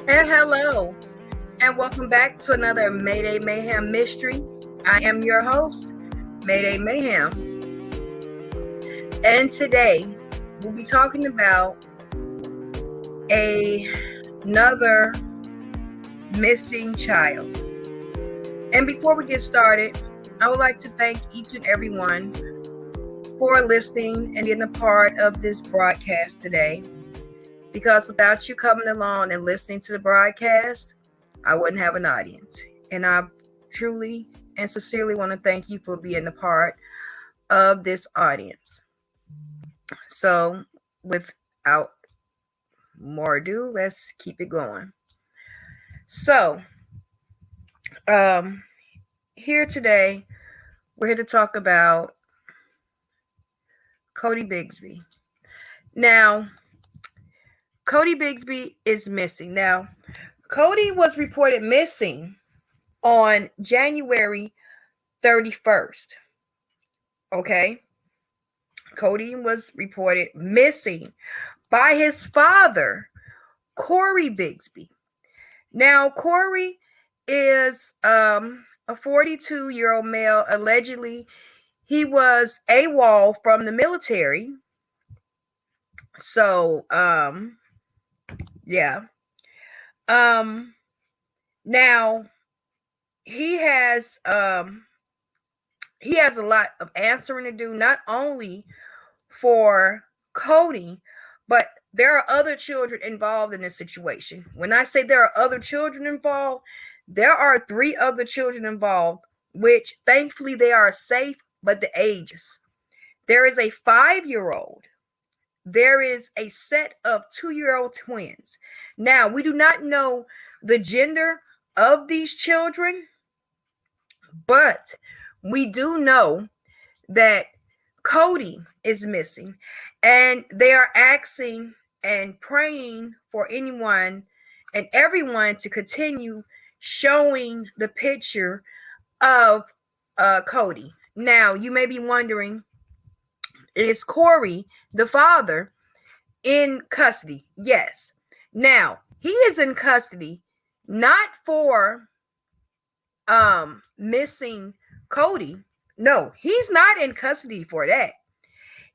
And hello, and welcome back to another Mayday Mayhem mystery. I am your host, Mayday Mayhem, and today we'll be talking about another missing child. And before we get started, I would like to thank each and everyone for listening and being a part of this broadcast today. Because without you coming along and listening to the broadcast, I wouldn't have an audience. And I truly and sincerely want to thank you for being a part of this audience. So, without more ado, let's keep it going. So, here today, we're here to talk about Codi Bigsby. Now, Codi Bigsby is missing. Now, Codi was reported missing on January 31st. Okay? Codi was reported missing by his father, Cory Bigsby. Now, Cory is a 42-year-old male. Allegedly, he was AWOL from the military. So, yeah. Now he has a lot of answering to do, not only for Codi, but there are other children involved in this situation. When I say there are other children involved, there are 3 other children involved, which thankfully they are safe, but the ages. There is a 5-year-old. There is a set of 2-year-old twins. Now, we do not know the gender of these children, but we do know that Codi is missing, and they are asking and praying for anyone and everyone to continue showing the picture of Codi. Now, you may be wondering, is Cory, the father, in custody? Yes. Now, he is in custody not for missing Codi. No, he's not in custody for that.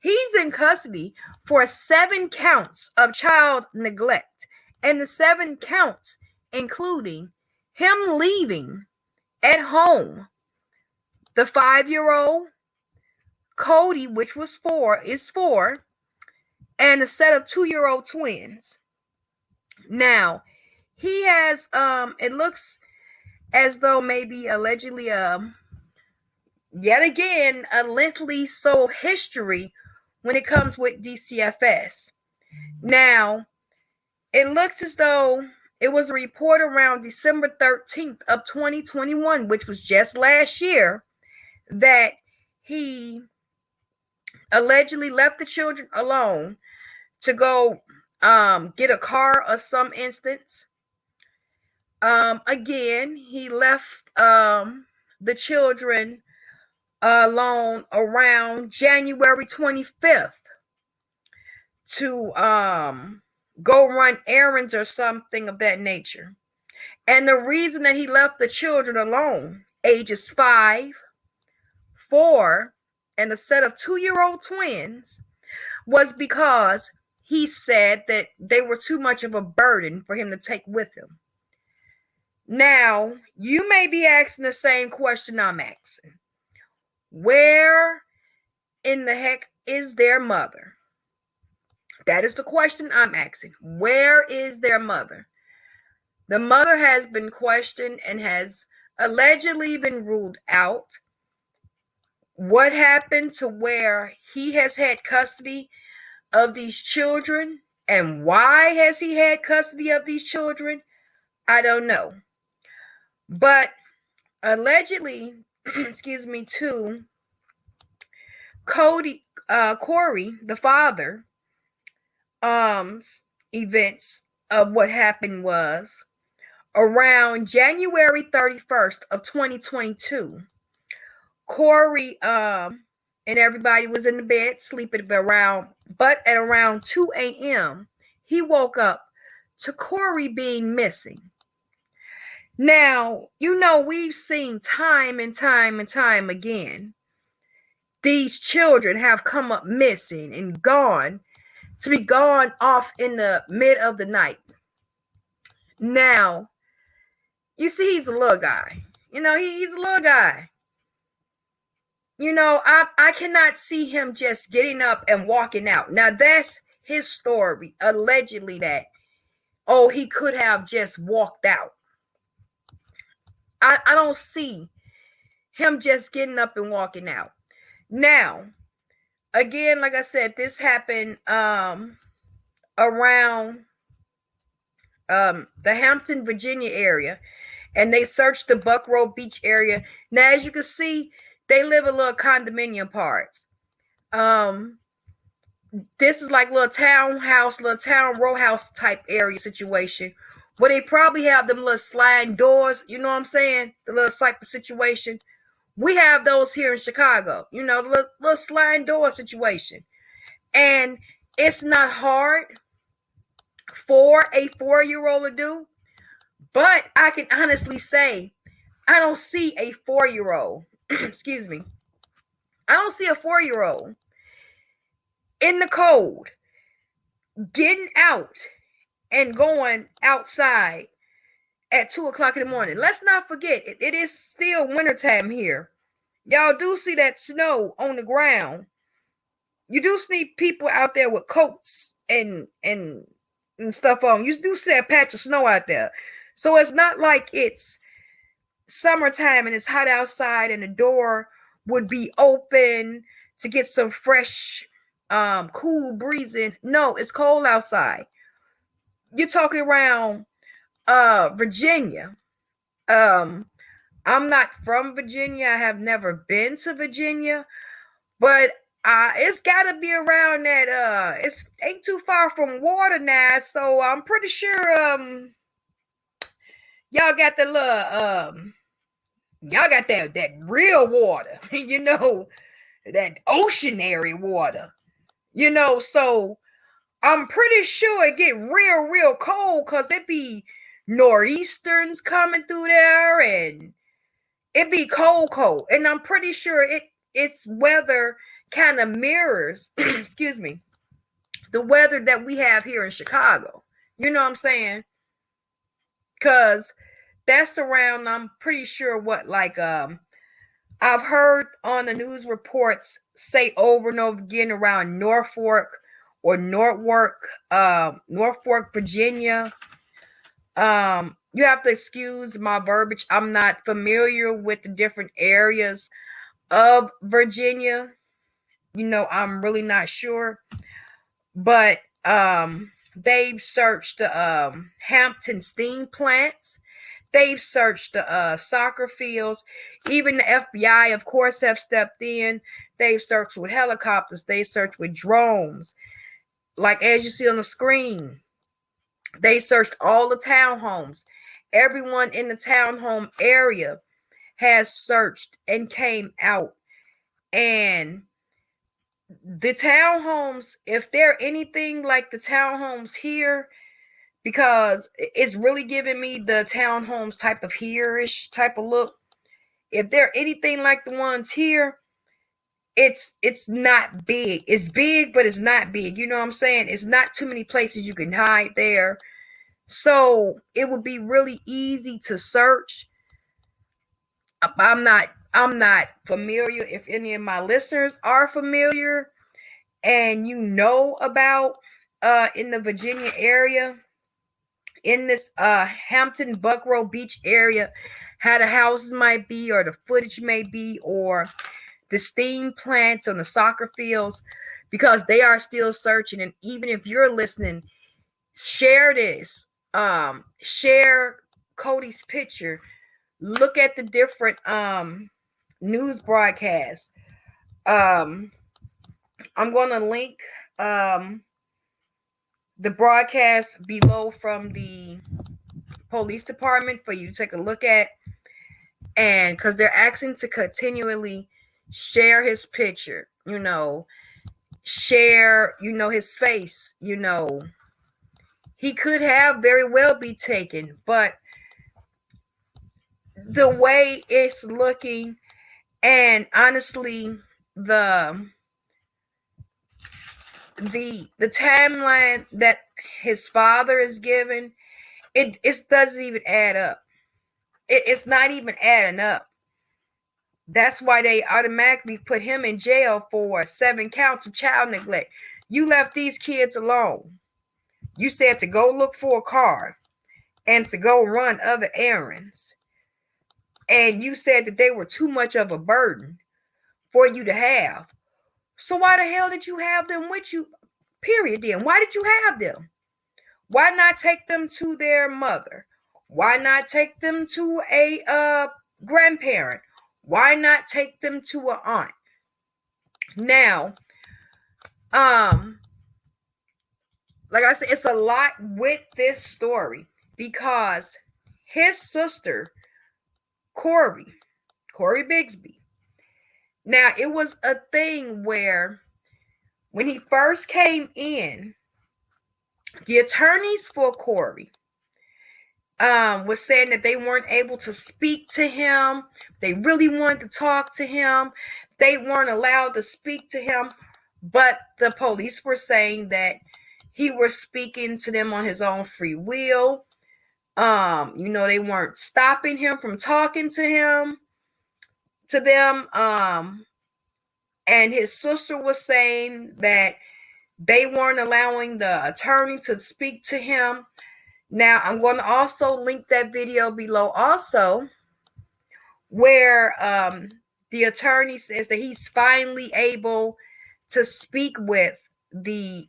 He's in custody for 7 counts of child neglect, and the 7 counts including him leaving at home the 5-year-old, Codi, which was 4, and a set of 2-year-old twins. Now, he has it looks as though maybe allegedly yet again a lengthy soul history when it comes with DCFS. Now, it looks as though it was a report around December 13th of 2021, which was just last year, that he allegedly left the children alone to go get a car of some instance. Again, he left the children alone around January 25th to go run errands or something of that nature. And the reason that he left the children alone, ages 5, 4, and a set of 2-year-old twins, was because he said that they were too much of a burden for him to take with him. Now, you may be asking the same question I'm asking. Where in the heck is their mother? That is the question I'm asking. Where is their mother? The mother has been questioned and has allegedly been ruled out. What happened to where he has had custody of these children, and why has he had custody of these children? I don't know. But allegedly, to Cory, the father, events of what happened was around January 31st of 2022. Cory and everybody was in the bed sleeping but at around 2 a.m. he woke up to Cory being missing. Now, we've seen time and time and time again, these children have come up missing and gone off in the mid of the night. Now, you see, he's a little guy. He's a little guy. I cannot see him just getting up and walking out. Now, that's his story, allegedly, that, he could have just walked out. I don't see him just getting up and walking out. Now, again, like I said, this happened around the Hampton, Virginia area, and they searched the Buckrow Beach area. Now, as you can see, they live in little condominium parts. This is like little townhouse, little town row house type area situation, where they probably have them little sliding doors. You know what I'm saying? The little type of situation. We have those here in Chicago. The little sliding door situation, and it's not hard for a 4-year-old to do. But I can honestly say, I don't see a 4-year-old. Excuse me. I don't see a 4-year-old in the cold getting out and going outside at 2:00 in the morning. Let's not forget, it is still wintertime here. Y'all do see that snow on the ground. You do see people out there with coats and stuff on. You do see a patch of snow out there. So it's not like it's summertime and it's hot outside and the door would be open to get some fresh, cool breeze in. No, it's cold outside. You're talking around Virginia. I'm not from Virginia. I have never been to Virginia, but it's got to be around that. It ain't too far from water now, so I'm pretty sure y'all got the little y'all got that real water, that oceanary water, so I'm pretty sure it get real cold, because it be nor'easters coming through there, and it be cold. And I'm pretty sure its weather kind of mirrors, excuse me, the weather that we have here in Chicago. You know what I'm saying? Because that's around, I'm pretty sure what, like, I've heard on the news reports say over and over again around Norfolk, Virginia. You have to excuse my verbiage. I'm not familiar with the different areas of Virginia. I'm really not sure. But they've searched the Hampton steam plants. They've searched the soccer fields. Even the FBI, of course, have stepped in. They've searched with helicopters. They searched with drones. Like as you see on the screen, they searched all the townhomes. Everyone in the townhome area has searched and came out. And the townhomes, if they're anything like the townhomes here, because it's really giving me the townhomes type of here-ish type of look. If they're anything like the ones here, it's not big. It's big, but it's not big. You know what I'm saying? It's not too many places you can hide there. So it would be really easy to search. I'm not familiar. If any of my listeners are familiar and about in the Virginia area, in this Hampton Buckrow Beach area, how the houses might be, or the footage may be, or the steam plants on the soccer fields, because they are still searching. And even if you're listening, share this. Share Cody's picture. Look at the different news broadcasts. I'm going to link the broadcast below from the police department for you to take a look at. And because they're asking to continually share his picture, share, his face, He could have very well be taken, but the way it's looking, and honestly, the timeline that his father is given, it doesn't even add up. It's not even adding up. That's why they automatically put him in jail for 7 counts of child neglect. You left these kids alone. You said to go look for a car and to go run other errands. And you said that they were too much of a burden for you to have. So why the hell did you have them with you? Period. Then why did you have them? Why not take them to their mother? Why not take them to a grandparent? Why not take them to an aunt? Now, like I said, it's a lot with this story because his sister, Cory Bigsby. Now, it was a thing where when he first came in, the attorneys for Cory was saying that they weren't able to speak to him. They really wanted to talk to him. They weren't allowed to speak to him. But the police were saying that he was speaking to them on his own free will. They weren't stopping him from talking to them. And his sister was saying that they weren't allowing the attorney to speak to him. Now, I'm going to also link that video below also, where the attorney says that he's finally able to speak with the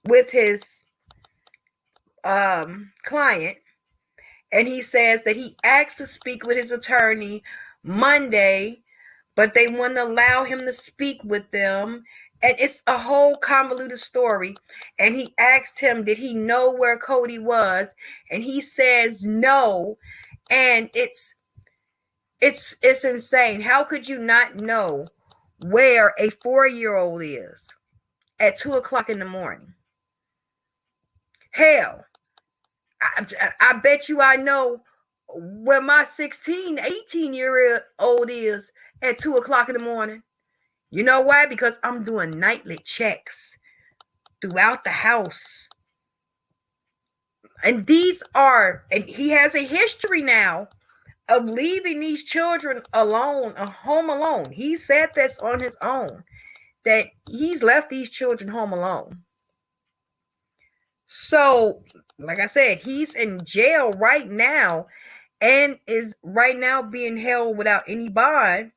with his client, and he says that he asked to speak with his attorney Monday, but they wouldn't allow him to speak with them. And it's a whole convoluted story. And he asked him, did he know where Codi was? And he says no. And it's insane. How could you not know where a 4-year-old is at 2:00 in the morning? Hell, I bet you I know where my 16, 18-year-old is at 2:00 in the morning. You know why? Because I'm doing nightly checks throughout the house. And he has a history now of leaving these children alone, home alone. He said this on his own, that he's left these children home alone. So, like I said, he's in jail right now and is right now being held without any bond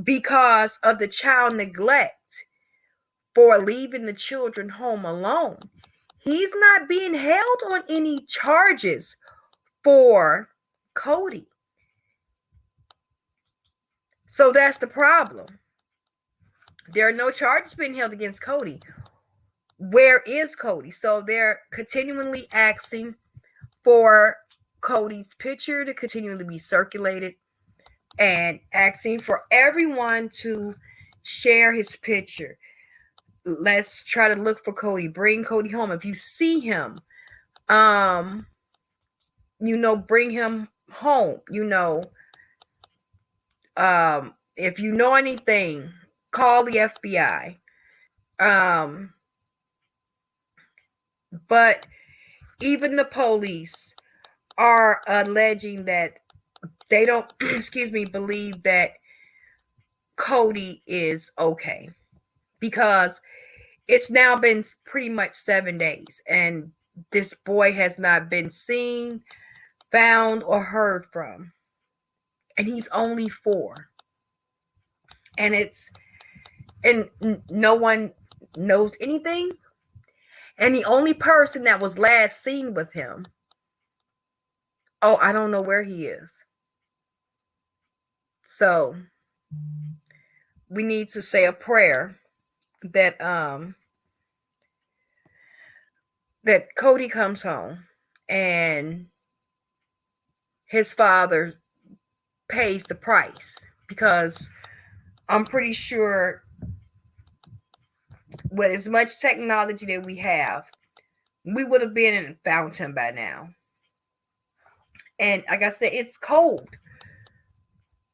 because of the child neglect for leaving the children home alone. He's not being held on any charges for Codi. So that's the problem. There are no charges being held against Codi. Where is Codi? So they're continually asking for Codi's picture to continually be circulated and asking for everyone to share his picture. Let's try to look for Codi. Bring Codi home. If you see him, bring him home. If you know anything, call the FBI. But even the police are alleging that they don't, believe that Codi is okay, because it's now been pretty much 7 days and this boy has not been seen, found, or heard from. And he's only 4. And no one knows anything. And the only person that was last seen with him, I don't know where he is. So we need to say a prayer that that Codi comes home and his father pays the price, because I'm pretty sure with as much technology that we have, we would have been in found him by now. And like I said, it's cold.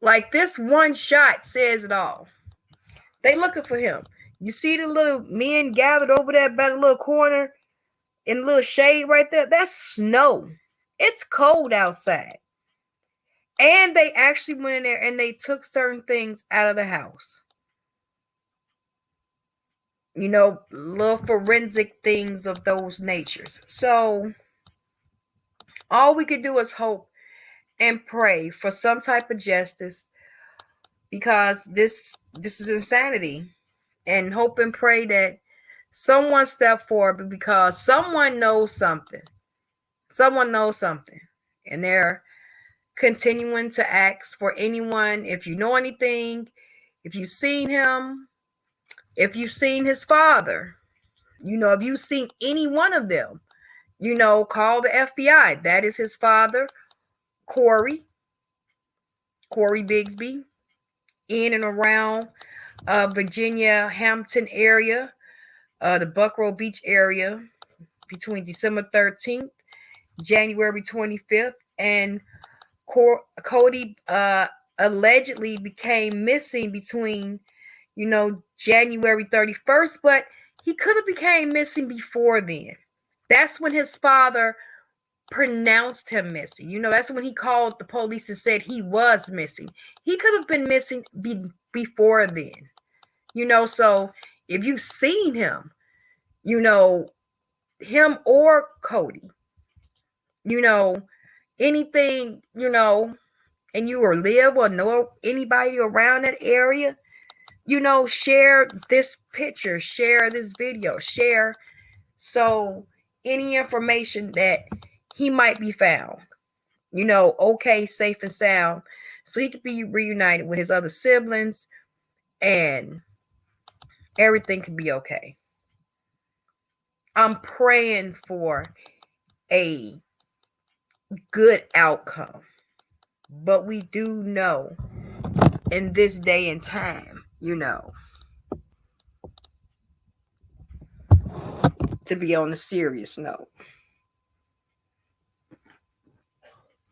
Like this one shot says it all. They looking for him. You see the little men gathered over there by the little corner in the little shade right there? That's snow. It's cold outside. And they actually went in there and they took certain things out of the house. You know, little forensic things of those natures. So all we could do is hope and pray for some type of justice, because this is insanity. And hope and pray that someone step forward, because someone knows something. Someone knows something. And they're continuing to ask for anyone. If you know anything, if you've seen him, if you've seen his father, you know, if you've seen any one of them, you know, call the FBI. That is his father, Cory Bigsby, in and around Virginia, Hampton area, the Buckrow Beach area, between December 13th, January 25th, and Codi allegedly became missing between, you know, January 31st, but he could have became missing before then. That's when his father pronounced him missing. You know, that's when he called the police and said he was missing. He could have been missing before then. You know, so if you've seen him, you know, him or Codi, you know, anything, you know, and you or live or know anybody around that area, you know, share this picture, share this video, share, so any information that he might be found, you know, okay, safe and sound, so he could be reunited with his other siblings and everything could be okay. I'm praying for a good outcome, but we do know in this day and time, you know, to be on a serious note,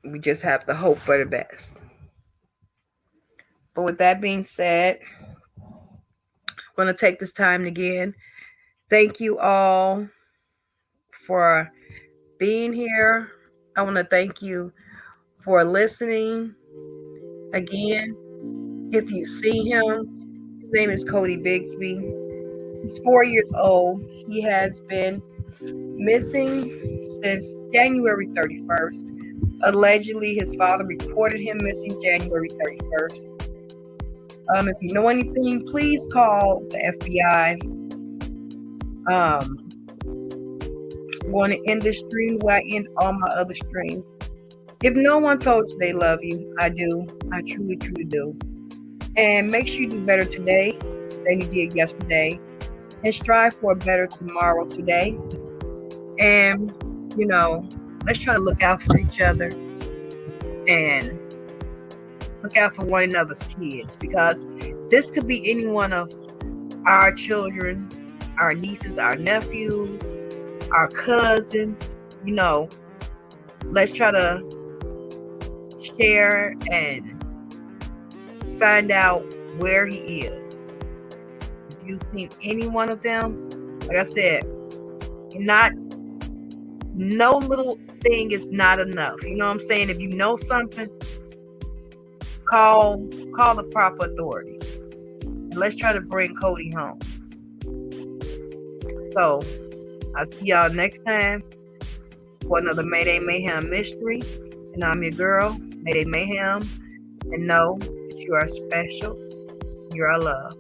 we just have to hope for the best. But with that being said, I'm going to take this time again. Thank you all for being here. I want to thank you for listening. Again, if you see him, his name is Codi Bigsby. He's 4 years old. He has been missing since January 31st. Allegedly, his father reported him missing January 31st. If you know anything, please call the FBI. I'm going to end this stream where I end all my other streams. If no one told you they love you, I do. I truly, truly do. And make sure you do better today than you did yesterday. And strive for a better tomorrow today. And, you know, let's try to look out for each other and look out for one another's kids, because this could be any one of our children, our nieces, our nephews, our cousins. You know, let's try to share and find out where he is. If you've seen any one of them, like I said, no little thing is not enough. You know what I'm saying? If you know something, call the proper authorities. And let's try to bring Codi home. So, I'll see y'all next time for another Mayday Mayhem mystery. And I'm your girl, Mayday Mayhem. And know that you are special. You are loved.